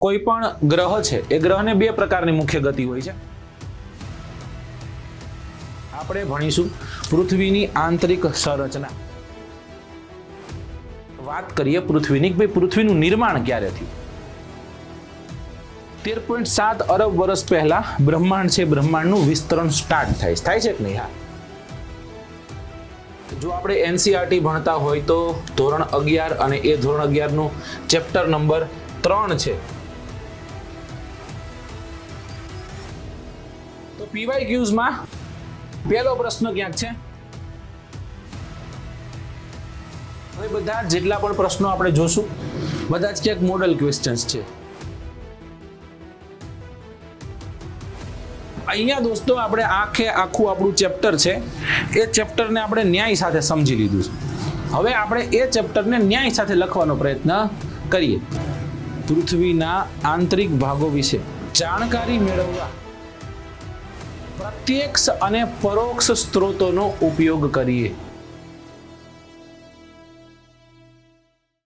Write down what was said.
કોઈ પણ ગ્રહ છે એ ગ્રહને બે પ્રકારની મુખ્ય ગતિ હોય છે. આપણે ભણીશું પૃથ્વીની આંતરિક સંરચના. વાત કરીએ પૃથ્વીની, ભાઈ પૃથ્વીનું નિર્માણ ક્યારે થયું? 13.7 અરબ વર્ષ પહેલા બ્રહ્માંડ છે, બ્રહ્માંડનું વિસ્તરણ સ્ટાર્ટ થાય છે કે નહીં? હા. જો આપણે એનસીઆરટી ભણતા હોય તો ધોરણ 11 અને એ ધોરણ 11 નું ચેપ્ટર નંબર 3 છે. તો PYQs માં પહેલો પ્રશ્ન ક્યાંક છે. હવે બધા જેટલા પણ પ્રશ્નો આપણે જોશું બધા જ ક્યાંક મોડલ ક્વેશ્ચન્સ છે. અહીંયા દોસ્તો આપણે આખું આપણું ચેપ્ટર છે એ ચેપ્ટરને આપણે ન્યાય સાથે સમજી લીધું છે. હવે આપણે એ ચેપ્ટરને ન્યાય સાથે લખવાનો પ્રયત્ન કરીએ. પૃથ્વીના આંતરિક ભાગો વિશે જાણકારી મેળવવા પ્રત્યક્ષ અને પરોક્ષ સ્ત્રોતોનો ઉપયોગ કરીએ.